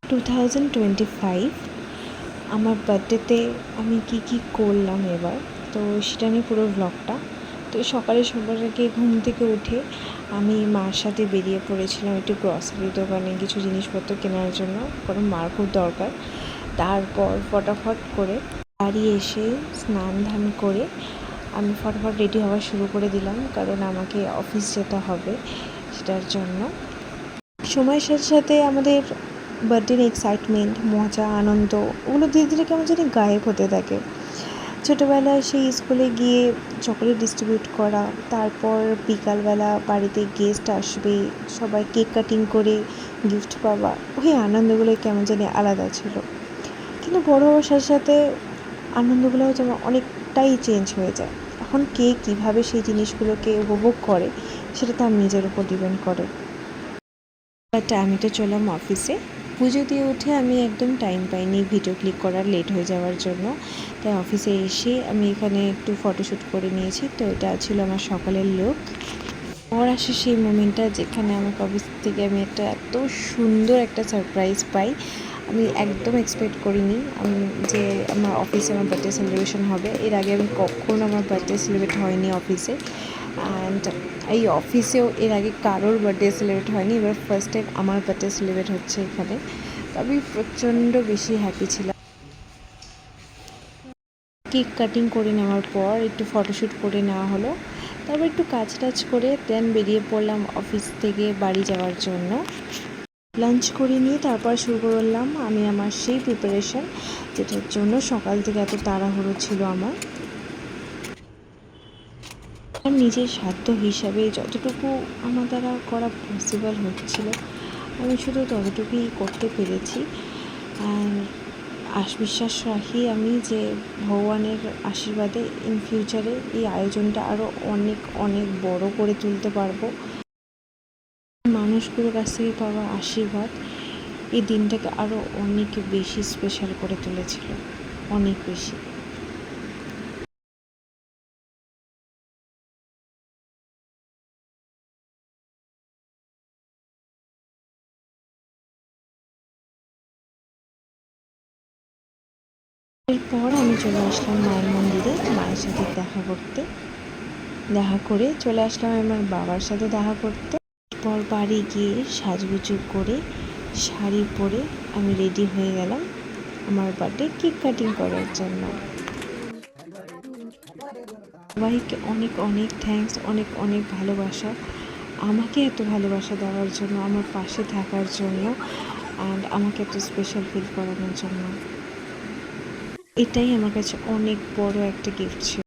2025 আমার বার্থডেতে আমি কি করলাম এবার, তো সেটা নিয়ে পুরো ব্লগটা। তো সকালে সবার আগে ঘুম থেকে উঠে আমি মার সাথে বেরিয়ে পড়েছিলাম একটু গ্রসারি দোকানে কিছু জিনিসপত্র কেনার জন্য, কারণ মার খুব দরকার। তারপর ফটাফট করে বাড়ি এসে স্নান ধান করে আমি ফটাফট রেডি হওয়া শুরু করে দিলাম, কারণ আমাকে অফিস যেতে হবে। সেটার জন্য সময়ের সাথে সাথে আমাদের বার্থডের এক্সাইটমেন্ট, মজা, আনন্দ ওগুলো ধীরে ধীরে কেমন জানি গায়েব হতে থাকে। ছোটোবেলায় সেই স্কুলে গিয়ে চকলেট ডিস্ট্রিবিউট করা, তারপর বিকালবেলা বাড়িতে গেস্ট আসবে, সবাই কেক কাটিং করে গিফট পাওয়া, ওই আনন্দগুলো কেমন জানি আলাদা ছিল। কিন্তু বড় হওয়ার সাথে সাথে আনন্দগুলোও যেমন অনেকটাই চেঞ্জ হয়ে যায়। এখন কে কীভাবে সেই জিনিসগুলোকে উপভোগ করে সেটা তার নিজের উপর ডিপেন্ড করে। বাট আমি তো চললাম অফিসে। পুজো দিয়ে উঠে আমি একদম টাইম পাইনি ভিডিও ক্লিক করার, লেট হয়ে যাওয়ার জন্য। তাই অফিসে এসে আমি এখানে একটু ফটোশ্যুট করে নিয়েছি। তো এটা ছিল আমার সকালের লুক। পর আসে সেই মোমেন্টটা যেখানে আমাকে অফিস থেকে আমি এত সুন্দর একটা সারপ্রাইজ পাই। আমি একদম এক্সপেক্ট করিনি যে আমার অফিসে আমার বার্থডে সেলিব্রেশন হবে। এর আগে আমি কখনো আমার বার্থডে সেলিব্রেট হয়নি অফিসে, অ্যান্ড এই অফিসেও এর আগে কারোর বার্থডে সেলিব্রেট হয়নি। এবার ফার্স্ট টাইম আমার বার্থডে সেলিব্রেট হচ্ছে এখানে। তো আমি প্রচণ্ড বেশি হ্যাপি ছিলাম। কেক কাটিং করে নেওয়ার পর একটু ফটোশ্যুট করে নেওয়া হলো, তারপর একটু কাজ টাজ করে দেন বেরিয়ে পড়লাম অফিস থেকে বাড়ি যাওয়ার জন্য। লাঞ্চ করে নিয়ে তারপর শুরু করলাম আমি আমার সেই প্রিপারেশন, যেটার জন্য সকাল থেকে এত তাড়াহুড়ো ছিল আমার। নিজের সাধ্য হিসাবে যতটুকু আমার দ্বারা করা পসিবল হচ্ছিল আমি শুধু ততটুকুই করতে পেরেছি। আর বিশ্বাস রাখি আমি যে ভগবানের আশীর্বাদে ইন ফিউচারে এই আয়োজনটা আরও অনেক অনেক বড় করে তুলতে পারবো। মানুষগুলোর কাছ থেকে পাওয়া আশীর্বাদ এই দিনটাকে আরও অনেক বেশি স্পেশাল করে তুলেছিল, অনেক বেশি। এরপর আমি চলে আসলাম মায়ের মন্দিরে মায়ের সাথে দেখা করে চলে আসলাম আমার বাবার সাথে দেখা করতে। পর বাড়ি গিয়ে সাজগুজু করে শাড়ি পরে আমি রেডি হয়ে গেলাম আমার বার্থডে কেক কাটিং করার জন্য। সবাইকে অনেক অনেক থ্যাঙ্কস, অনেক অনেক ভালোবাসা আমাকে এত ভালোবাসা দেওয়ার জন্য, আমার পাশে থাকার জন্য, অ্যান্ড আমাকে এত স্পেশাল ফিল করানোর জন্য। এটাই আমার কাছে অনেক বড় একটা গিফট ছিল।